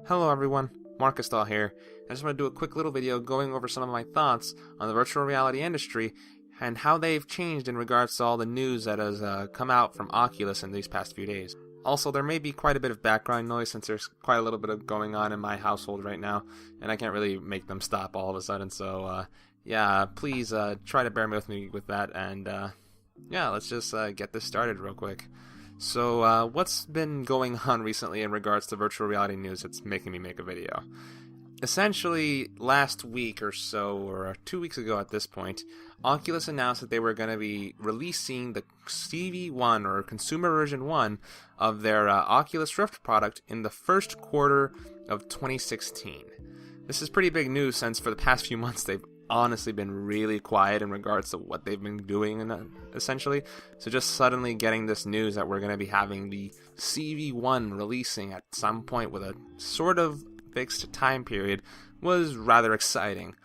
Hello everyone, MarkystalVR here. I just want to do a quick little video going over some of my thoughts on the virtual reality industry and how they've changed in regards to all the news that has come out from Oculus in these past few days. Also, there may be quite a bit of background noise since there's quite a little bit of going on in my household right now, and I can't really make them stop all of a sudden, so yeah, please try to bear with me with that, and yeah, let's just get this started real quick. So, what's been going on recently in regards to virtual reality news that's making me make a video? Essentially, last week or so, or 2 weeks ago at this point, Oculus announced that they were going to be releasing the CV1, or Consumer Version 1, of their Oculus Rift product in the first quarter of 2016. This is pretty big news since for the past few months they've honestly been really quiet in regards to what they've been doing, essentially. So just suddenly getting this news that we're going to be having the CV1 releasing at some point with a sort of fixed time period was rather exciting.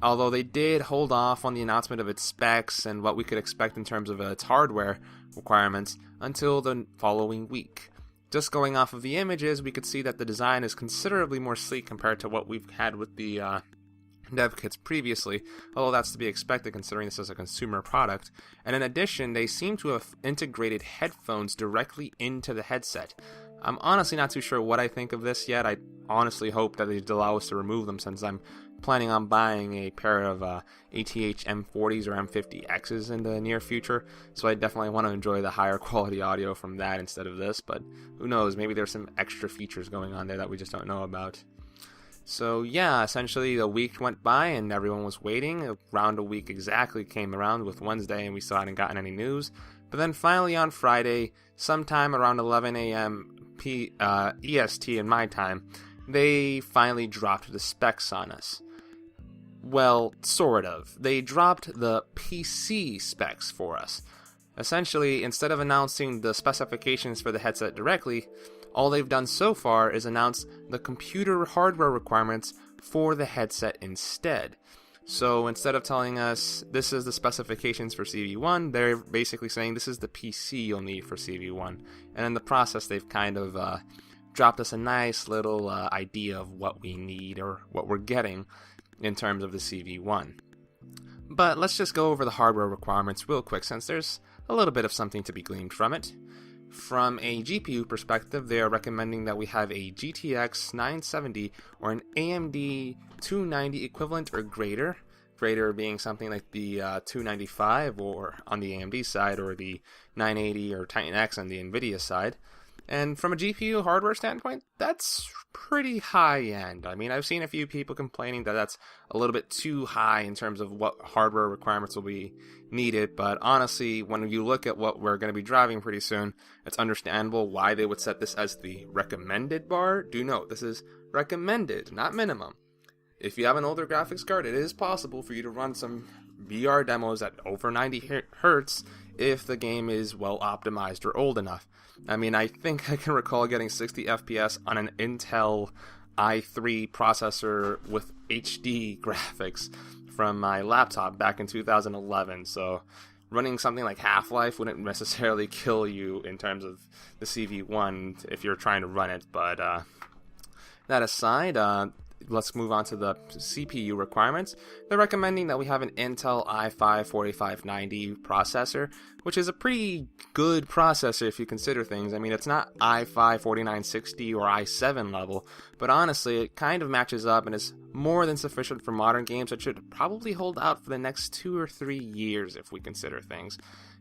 Although they did hold off on the announcement of its specs and what we could expect in terms of its hardware requirements until the following week. Just going off of the images, we could see that the design is considerably more sleek compared to what we've had with the dev kits previously, although that's to be expected considering this is a consumer product. And in addition, they seem to have integrated headphones directly into the headset. I'm honestly not too sure what I think of this yet. I honestly hope that they'd allow us to remove them since I'm planning on buying a pair of ATH M40s or M50Xs in the near future, so I definitely want to enjoy the higher quality audio from that instead of this, but who knows, maybe there's some extra features going on there that we just don't know about. So yeah, essentially a week went by and everyone was waiting. Around a week exactly came around with Wednesday and we still hadn't gotten any news. But then finally on Friday, sometime around 11 a.m. EST in my time, they finally dropped the specs on us. Well, sort of. They dropped the PC specs for us. Essentially, instead of announcing the specifications for the headset directly, all they've done so far is announce the computer hardware requirements for the headset instead. So instead of telling us this is the specifications for CV1, they're basically saying this is the PC you'll need for CV1. And in the process, they've kind of dropped us a nice little idea of what we need or what we're getting in terms of the CV1. But let's just go over the hardware requirements real quick since there's a little bit of something to be gleaned from it. From a GPU perspective, they are recommending that we have a GTX 970 or an AMD 290 equivalent or greater. Greater being something like the 295 or on the AMD side, or the 980 or Titan X on the NVIDIA side. And from a GPU hardware standpoint, that's pretty high end. I mean, I've seen a few people complaining that that's a little bit too high in terms of what hardware requirements will be needed, but honestly, when you look at what we're going to be driving pretty soon, it's understandable why they would set this as the recommended bar. Do note, this is recommended, not minimum. If you have an older graphics card, it is possible for you to run some VR demos at over 90 Hz if the game is well optimized or old enough. I mean, I think I can recall getting 60 FPS on an Intel i3 processor with HD graphics from my laptop back in 2011, so running something like Half-Life wouldn't necessarily kill you in terms of the CV1 if you're trying to run it, but that aside, let's move on to the CPU requirements. They're recommending that we have an Intel i5-4590 processor, which is a pretty good processor if you consider things. I mean, it's not i5-4960 or i7 level, but honestly, it kind of matches up and is more than sufficient for modern games that should probably hold out for the next 2 or 3 years if we consider things.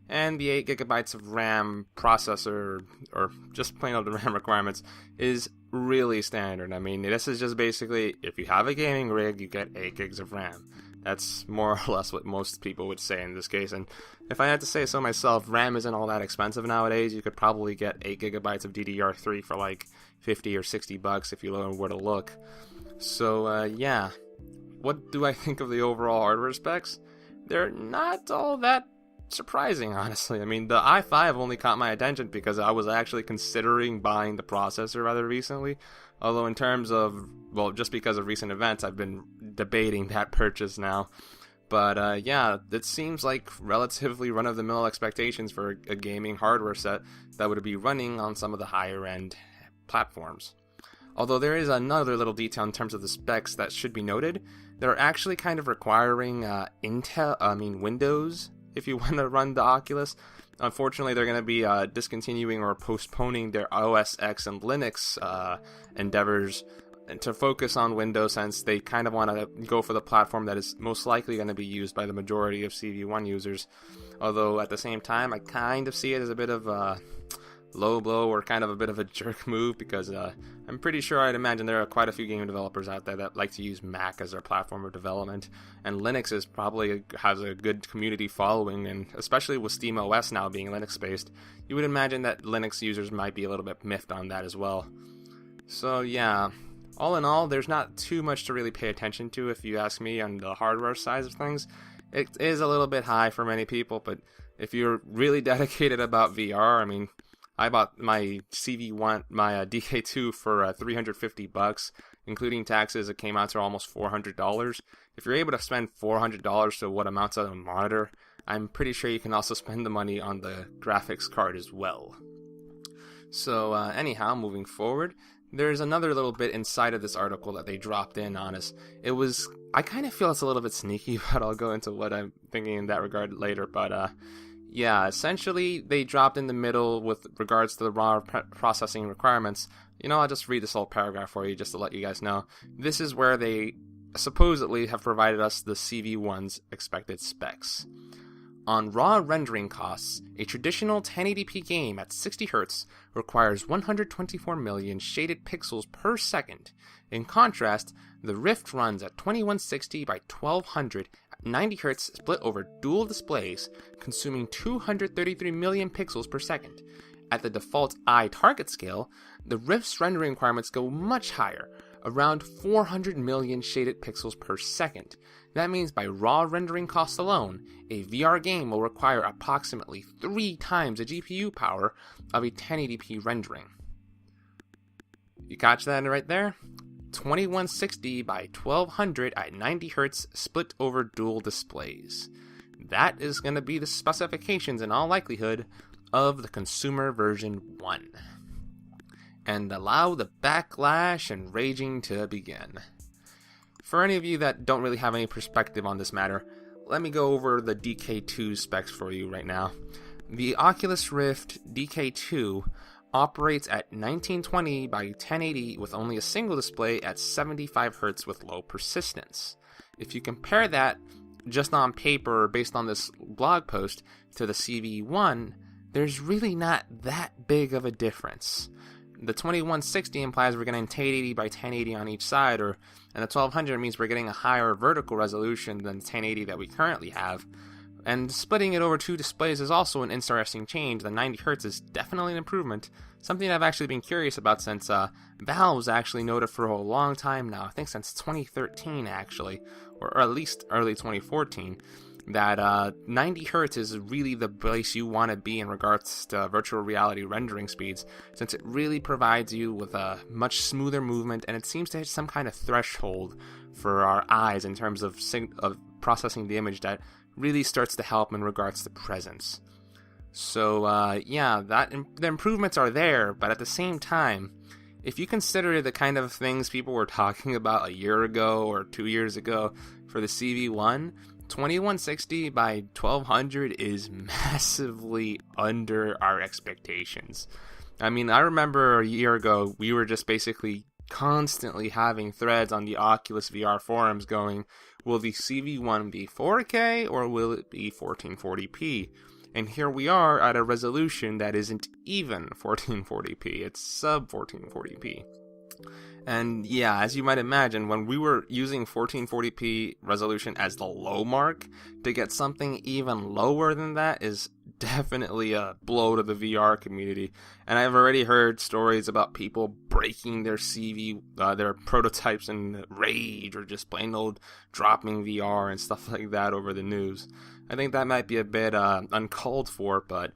And the 8GB of RAM processor, or just plain old RAM requirements, is really standard. I mean, this is just basically, if you have a gaming rig, you get 8 gigs of RAM. That's more or less what most people would say in this case, and if I had to say so myself, RAM isn't all that expensive nowadays. You could probably get 8GB of DDR3 for like 50 or 60 bucks if you know where to look. So, yeah. What do I think of the overall hardware specs? They're not all that surprising, honestly. I mean, the i5 only caught my attention because I was actually considering buying the processor rather recently. Although in terms of, well, just because of recent events, I've been debating that purchase now. But yeah, it seems like relatively run-of-the-mill expectations for a gaming hardware set that would be running on some of the higher-end platforms. Although there is another little detail in terms of the specs that should be noted. They're actually kind of requiring Windows if you want to run the Oculus. Unfortunately, they're going to be discontinuing or postponing their OS X and Linux endeavors and to focus on Windows, since they kind of want to go for the platform that is most likely going to be used by the majority of CV1 users. Although at the same time, I kind of see it as a bit of a low blow or kind of a bit of a jerk move, because I'm pretty sure I'd imagine there are quite a few game developers out there that like to use Mac as their platform of development, and Linux is probably has a good community following, and especially with SteamOS now being Linux based, you would imagine that Linux users might be a little bit miffed on that as well. So yeah, all in all, there's not too much to really pay attention to if you ask me on the hardware side of things. It is a little bit high for many people, but if you're really dedicated about VR, I mean, I bought my CV1, my DK2 for $350, including taxes. It came out to almost $400. If you're able to spend $400 to what amounts to a monitor, I'm pretty sure you can also spend the money on the graphics card as well. So anyhow, moving forward, there's another little bit inside of this article that they dropped in on us. I kind of feel it's a little bit sneaky, but I'll go into what I'm thinking in that regard later. But yeah, essentially they dropped in the middle with regards to the raw processing requirements. I'll just read this whole paragraph for you just to let you guys know. This is where they supposedly have provided us the CV1's expected specs. On raw rendering costs, a traditional 1080p game at 60Hz requires 124 million shaded pixels per second. In contrast, the Rift runs at 2160 by 1200 at 90Hz split over dual displays, consuming 233 million pixels per second. At the default eye target scale, the Rift's rendering requirements go much higher, around 400 million shaded pixels per second. That means by raw rendering costs alone, a VR game will require approximately 3 times the GPU power of a 1080p rendering. You catch that right there? 2160 by 1200 at 90Hz split over dual displays. That is going to be the specifications in all likelihood of the consumer version 1. And allow the backlash and raging to begin. For any of you that don't really have any perspective on this matter, let me go over the DK2 specs for you right now. The Oculus Rift DK2 operates at 1920 by 1080 with only a single display at 75Hz with low persistence. If you compare that just on paper based on this blog post to the CV1, there's really not that big of a difference. The 2160 implies we're getting 1080 by 1080 on each side, and the 1200 means we're getting a higher vertical resolution than the 1080 that we currently have. And splitting it over 2 displays is also an interesting change. The 90Hz is definitely an improvement, something I've actually been curious about since Valve's actually noted for a long time now, I think since 2013 actually, or at least early 2014, that 90Hz is really the place you want to be in regards to virtual reality rendering speeds, since it really provides you with a much smoother movement, and it seems to hit some kind of threshold for our eyes in terms of processing the image that really starts to help in regards to presence. So yeah, the improvements are there, but at the same time, if you consider the kind of things people were talking about a year ago or 2 years ago for the CV1, 2160 by 1200 is massively under our expectations. I mean, I remember a year ago, we were just basically constantly having threads on the Oculus VR forums going, will the CV1 be 4K or will it be 1440p? And here we are at a resolution that isn't even 1440p, it's sub 1440p. And yeah, as you might imagine, when we were using 1440p resolution as the low mark, to get something even lower than that is definitely a blow to the VR community. And I've already heard stories about people breaking their their prototypes in rage, or just plain old dropping VR and stuff like that over the news. I think that might be a bit uncalled for, but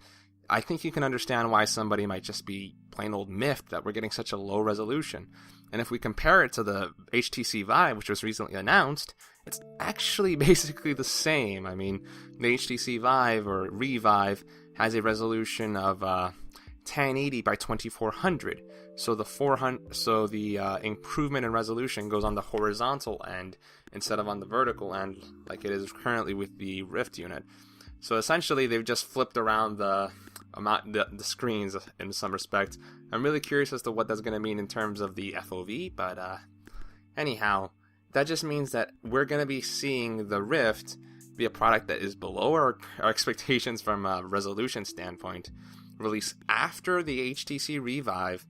I think you can understand why somebody might just be plain old miffed that we're getting such a low resolution. And if we compare it to the HTC Vive, which was recently announced, it's actually basically the same. I mean, the HTC Vive, or Revive, has a resolution of 1080 by 2400. So the improvement in resolution goes on the horizontal end instead of on the vertical end, like it is currently with the Rift unit. So essentially, they've just flipped around the screens in some respect. I'm really curious as to what that's going to mean in terms of the FOV, but anyhow, that just means that we're going to be seeing the Rift be a product that is below our expectations from a resolution standpoint, released after the HTC Revive,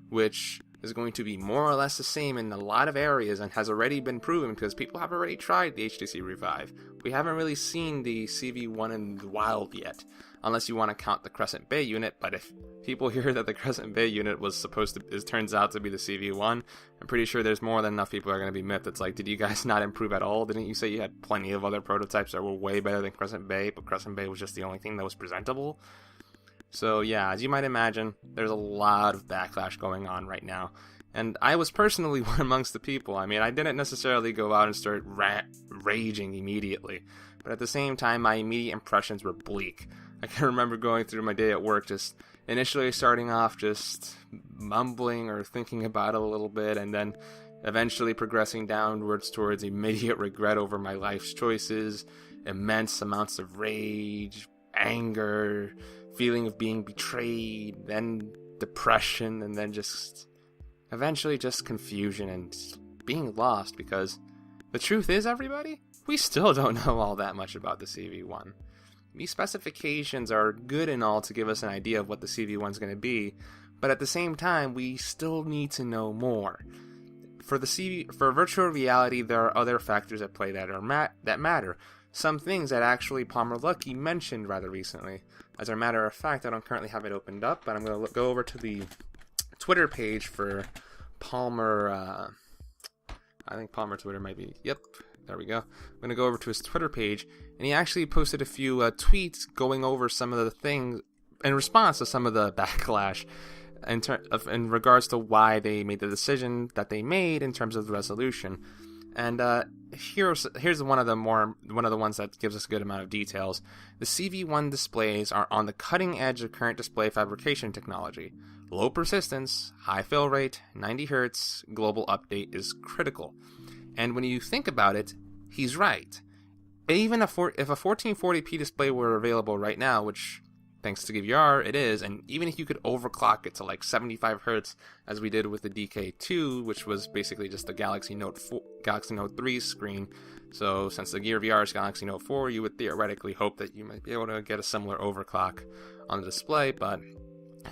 which is going to be more or less the same in a lot of areas and has already been proven because people have already tried the HTC Revive. We haven't really seen the CV1 in the wild yet, unless you want to count the Crescent Bay unit, but if people hear that the Crescent Bay unit turns out to be the CV1, I'm pretty sure there's more than enough people are going to be miffed. It's like, did you guys not improve at all? Didn't you say you had plenty of other prototypes that were way better than Crescent Bay, but Crescent Bay was just the only thing that was presentable? So yeah, as you might imagine, there's a lot of backlash going on right now. And I was personally one amongst the people. I mean, I didn't necessarily go out and start raging immediately, but at the same time, my immediate impressions were bleak. I can remember going through my day at work, just initially starting off just mumbling or thinking about it a little bit, and then eventually progressing downwards towards immediate regret over my life's choices, immense amounts of rage, anger, feeling of being betrayed, then depression, and then just eventually just confusion and being lost, because the truth is, everybody, we still don't know all that much about the CV1. These specifications are good and all to give us an idea of what the CV1 is going to be, but at the same time, we still need to know more. For virtual reality, there are other factors at play that matter. Some things that actually Palmer Luckey mentioned rather recently. As a matter of fact, I don't currently have it opened up, but I'm going to go over to the Twitter page for Palmer. I think Palmer Twitter might be. Yep, there we go. I'm going to go over to his Twitter page, and he actually posted a few tweets going over some of the things in response to some of the backlash in regards to why they made the decision that they made in terms of the resolution. And here's one of the ones that gives us a good amount of details. The CV1 displays are on the cutting edge of current display fabrication technology. Low persistence, high fill rate, 90 Hz, global update is critical. And when you think about it, he's right. Even if a 1440p display were available right now, which thanks to GeForce it is, and even if you could overclock it to like 75 Hz as we did with the DK2, which was basically just the Galaxy Note 3 screen. So since the GeForce is Galaxy Note 4, you would theoretically hope that you might be able to get a similar overclock on the display, but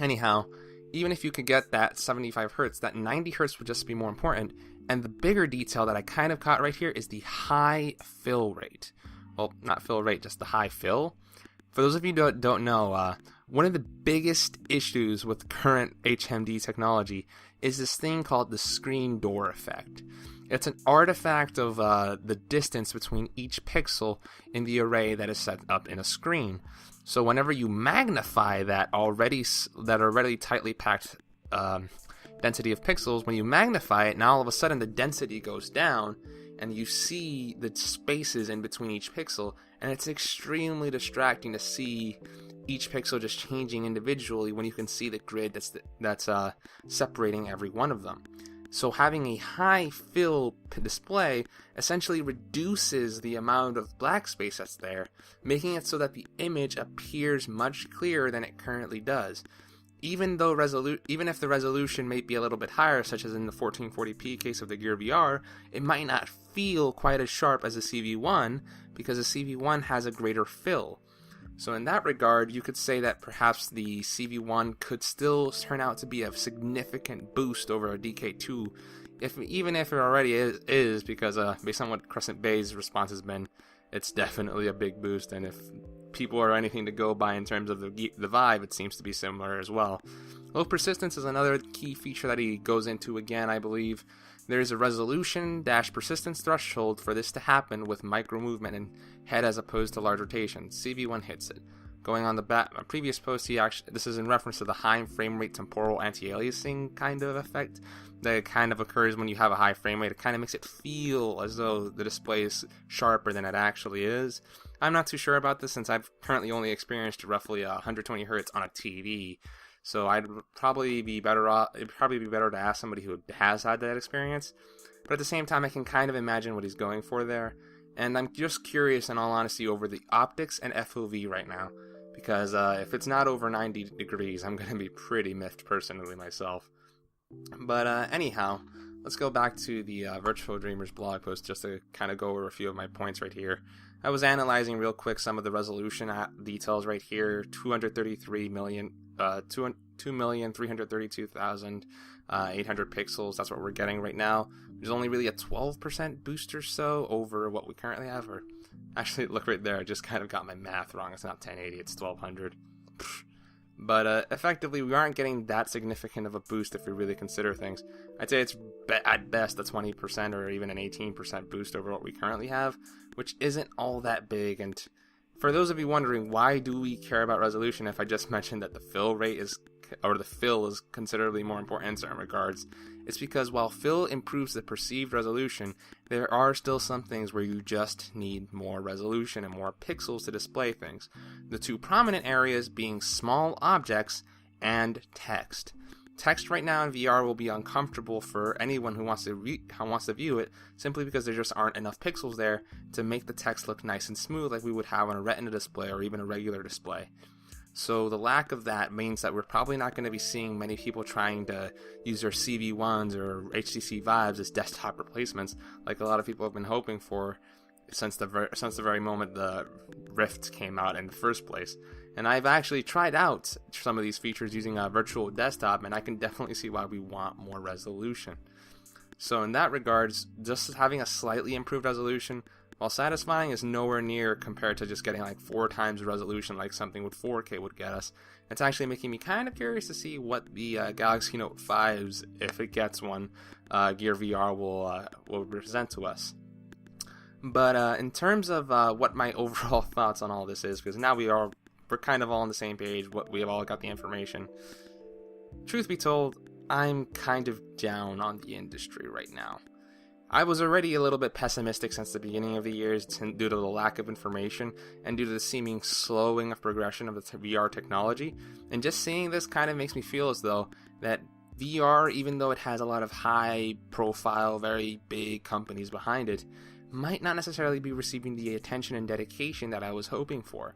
anyhow, even if you could get that 75 Hz, that 90 Hz would just be more important. And the bigger detail that I kind of caught right here is the high fill rate. Well, not fill rate, just the high fill. For those of you who don't know, one of the biggest issues with current HMD technology is this thing called the screen door effect. It's an artifact of the distance between each pixel in the array that is set up in a screen. So whenever you magnify that already tightly packed density of pixels, when you magnify it, now all of a sudden the density goes down, and you see the spaces in between each pixel, and it's extremely distracting to see each pixel just changing individually when you can see the grid that's separating every one of them. So having a high fill display essentially reduces the amount of black space that's there, making it so that the image appears much clearer than it currently does. Even if the resolution may be a little bit higher, such as in the 1440p case of the Gear VR, it might not feel quite as sharp as the CV1 because the CV1 has a greater fill. So in that regard, you could say that perhaps the CV1 could still turn out to be a significant boost over a DK2, even if it already is because based on what Crescent Bay's response has been, it's definitely a big boost, and if people are anything to go by in terms of the Vive, it seems to be similar as well. Low persistence is another key feature that he goes into again, I believe. There's a resolution-persistence threshold for this to happen with micro movement and head as opposed to large rotation. CV1 hits it. Going on the previous post, this is in reference to the high frame rate temporal anti-aliasing kind of effect that kind of occurs when you have a high frame rate. It kind of makes it feel as though the display is sharper than it actually is. I'm not too sure about this since I've currently only experienced roughly 120 Hz on a TV. So it'd probably be better to ask somebody who has had that experience. But at the same time, I can kind of imagine what he's going for there. And I'm just curious, in all honesty, over the optics and FOV right now. Because if it's not over 90 degrees, I'm going to be pretty miffed personally myself. But anyhow, let's go back to the Virtual Dreamers blog post just to kind of go over a few of my points right here. I was analyzing real quick some of the resolution details right here. 2,332,800 pixels. That's what we're getting right now. There's only really a 12% boost or so over what we currently have. Or actually, look right there. I just kind of got my math wrong. It's not 1080. It's 1200. But effectively, we aren't getting that significant of a boost if we really consider things. I'd say it's at best a 20% or even an 18% boost over what we currently have, which isn't all that big. And for those of you wondering, why do we care about resolution if I just mentioned that the fill is considerably more important in certain regards? It's because while fill improves the perceived resolution, there are still some things where you just need more resolution and more pixels to display things. The two prominent areas being small objects and text. Text right now in VR will be uncomfortable for anyone who wants to view it, simply because there just aren't enough pixels there to make the text look nice and smooth like we would have on a Retina display or even a regular display. So the lack of that means that we're probably not going to be seeing many people trying to use their CV1s or HTC Vives as desktop replacements, like a lot of people have been hoping for since the very moment the Rift came out in the first place. And I've actually tried out some of these features using a virtual desktop, and I can definitely see why we want more resolution. So in that regards, just having a slightly improved resolution, while satisfying, is nowhere near compared to just getting like 4 times the resolution like something with 4K would get us. It's actually making me kind of curious to see what the Galaxy Note 5's, if it gets one, Gear VR will present to us. But in terms of what my overall thoughts on all this is, because now we're kind of all on the same page, we have all got the information. Truth be told, I'm kind of down on the industry right now. I was already a little bit pessimistic since the beginning of the year due to the lack of information and due to the seeming slowing of progression of the VR technology, and just seeing this kind of makes me feel as though that VR, even though it has a lot of high profile, very big companies behind it, might not necessarily be receiving the attention and dedication that I was hoping for.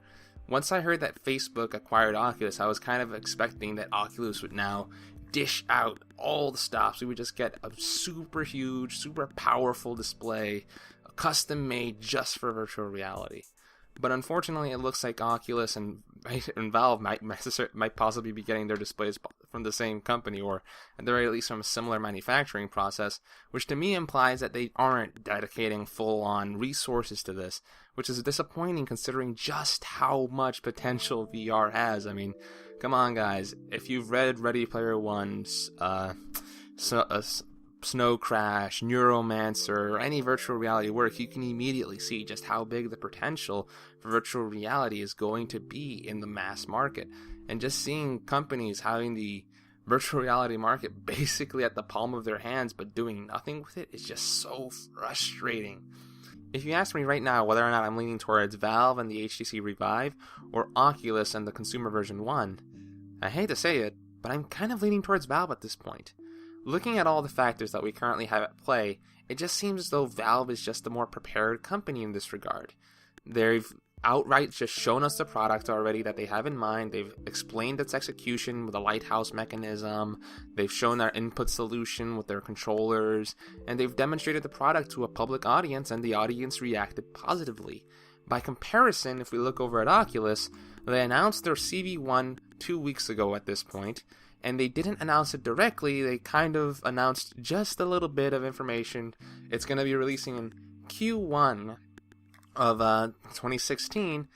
Once I heard that Facebook acquired Oculus, I was kind of expecting that Oculus would now dish out all the stops. We would just get a super huge, super powerful display, custom made just for virtual reality. But unfortunately, it looks like Oculus and Valve might possibly be getting their displays from the same company, or at the very least from a similar manufacturing process, which to me implies that they aren't dedicating full-on resources to this, which is disappointing considering just how much potential VR has. I mean, come on guys, if you've read Ready Player One's Snow Crash, Neuromancer, or any virtual reality work, you can immediately see just how big the potential for virtual reality is going to be in the mass market. And just seeing companies having the virtual reality market basically at the palm of their hands but doing nothing with it is just so frustrating. If you ask me right now whether or not I'm leaning towards Valve and the HTC Revive or Oculus and the consumer version 1, I hate to say it, but I'm kind of leaning towards Valve at this point. Looking at all the factors that we currently have at play, it just seems as though Valve is just the more prepared company in this regard. They've outright just shown us the product already that they have in mind. They've explained its execution with a lighthouse mechanism. They've shown their input solution with their controllers, and they've demonstrated the product to a public audience, and the audience reacted positively. By comparison, if we look over at Oculus, they announced their CV1 2 weeks ago at this point, and they didn't announce it directly. They kind of announced just a little bit of information. It's going to be releasing in Q1 of 2016,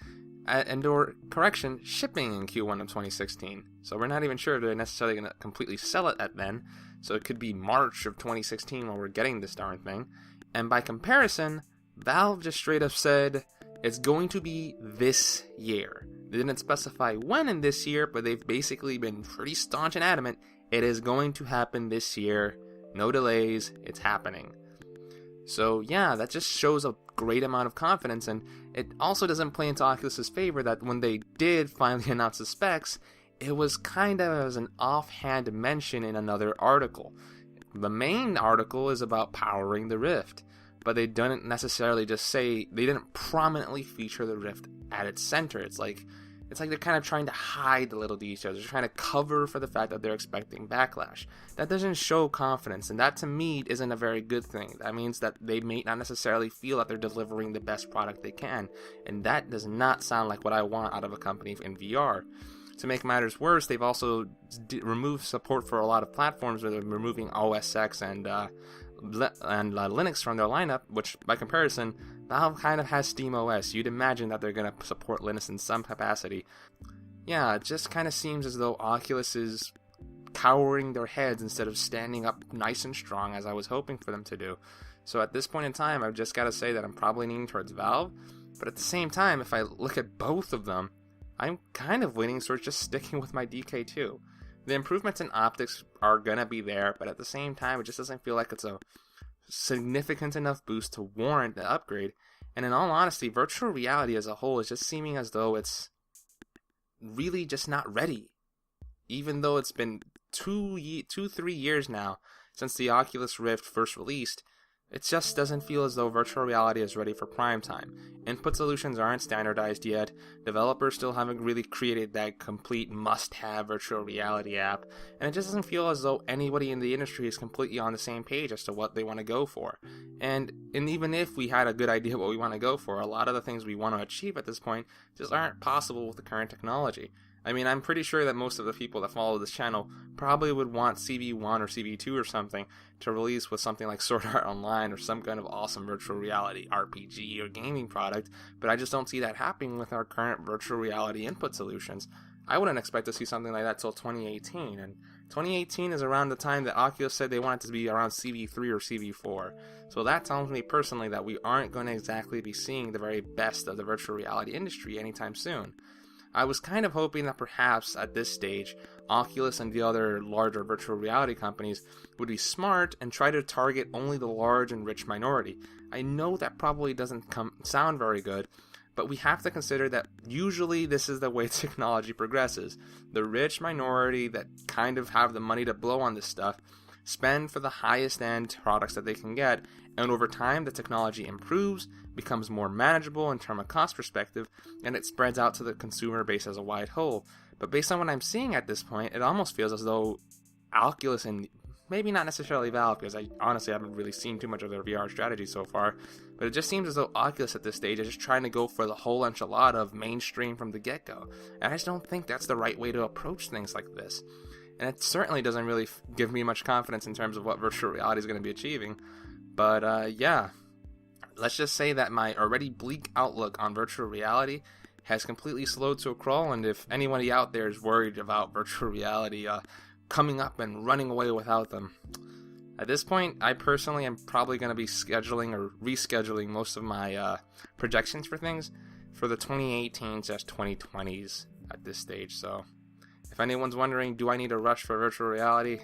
shipping in Q1 of 2016. So we're not even sure if they're necessarily going to completely sell it at then. So it could be March of 2016 when we're getting this darn thing. And by comparison, Valve just straight up said it's going to be this year. They didn't specify when in this year, but they've basically been pretty staunch and adamant. It is going to happen this year. No delays. It's happening. So yeah, that just shows a great amount of confidence, and it also doesn't play into Oculus's favor that when they did finally announce the specs, it was kind of as an offhand mention in another article. The main article is about powering the Rift, but they didn't necessarily just say, they didn't prominently feature the Rift at its center. It's like they're kind of trying to hide the little details. They're trying to cover for the fact that they're expecting backlash. That doesn't show confidence, and that to me isn't a very good thing. That means that they may not necessarily feel that they're delivering the best product they can, and that does not sound like what I want out of a company in VR. To make matters worse, they've also removed support for a lot of platforms, where they're removing OS X and Linux from their lineup, which by comparison, Valve kind of has SteamOS. You'd imagine that they're going to support Linux in some capacity. Yeah, it just kind of seems as though Oculus is cowering their heads instead of standing up nice and strong as I was hoping for them to do. So at this point in time, I've just got to say that I'm probably leaning towards Valve, but at the same time, if I look at both of them, I'm kind of leaning towards just sticking with my DK2. The improvements in optics are going to be there, but at the same time, it just doesn't feel like it's a significant enough boost to warrant the upgrade. And in all honesty, virtual reality as a whole is just seeming as though it's really just not ready. Even though it's been 3 years now since the Oculus Rift first released, it just doesn't feel as though virtual reality is ready for prime time. Input solutions aren't standardized yet, developers still haven't really created that complete must-have virtual reality app, and it just doesn't feel as though anybody in the industry is completely on the same page as to what they want to go for. And even if we had a good idea what we want to go for, a lot of the things we want to achieve at this point just aren't possible with the current technology. I mean, I'm pretty sure that most of the people that follow this channel probably would want CV1 or CV2 or something to release with something like Sword Art Online or some kind of awesome virtual reality RPG or gaming product, but I just don't see that happening with our current virtual reality input solutions. I wouldn't expect to see something like that till 2018, and 2018 is around the time that Oculus said they want it to be around CV3 or CV4. So that tells me personally that we aren't going to exactly be seeing the very best of the virtual reality industry anytime soon. I was kind of hoping that perhaps at this stage, Oculus and the other larger virtual reality companies would be smart and try to target only the large and rich minority. I know that probably doesn't sound very good, but we have to consider that usually this is the way technology progresses. The rich minority that kind of have the money to blow on this stuff spend for the highest end products that they can get, and over time the technology improves, becomes more manageable in terms of cost perspective, and it spreads out to the consumer base as a wide whole. But based on what I'm seeing at this point, it almost feels as though Oculus, and maybe not necessarily Valve, because I honestly haven't really seen too much of their VR strategy so far, but it just seems as though Oculus at this stage is just trying to go for the whole enchilada of mainstream from the get-go. And I just don't think that's the right way to approach things like this. And it certainly doesn't really give me much confidence in terms of what virtual reality is going to be achieving. But yeah, let's just say that my already bleak outlook on virtual reality has completely slowed to a crawl, and if anybody out there is worried about virtual reality coming up and running away without them, at this point, I personally am probably going to be scheduling or rescheduling most of my projections for things for the 2018-2020s at this stage. So if anyone's wondering, do I need to rush for virtual reality?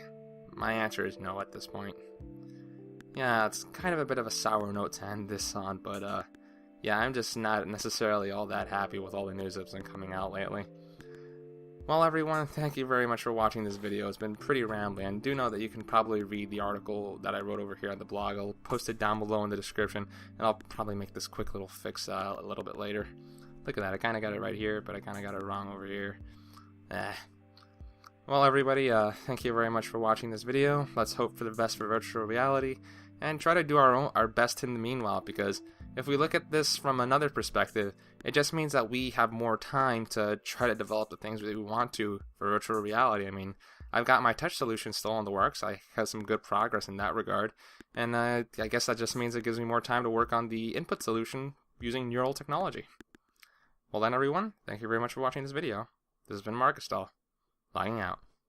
My answer is no at this point. Yeah, it's kind of a bit of a sour note to end this on, but yeah, I'm just not necessarily all that happy with all the news that's been coming out lately. Well, everyone, thank you very much for watching this video. It's been pretty rambling, and do know that you can probably read the article that I wrote over here on the blog. I'll post it down below in the description, and I'll probably make this quick little fix a little bit later. Look at that, I kind of got it right here, but I kind of got it wrong over here. Well, everybody, thank you very much for watching this video. Let's hope for the best for virtual reality, and try to do our best in the meanwhile, because if we look at this from another perspective, it just means that we have more time to try to develop the things that we want to for virtual reality. I mean, I've got my touch solution still in the works. I have some good progress in that regard, and I guess that just means it gives me more time to work on the input solution using neural technology. Well then, everyone, thank you very much for watching this video. This has been Markystal, logging out.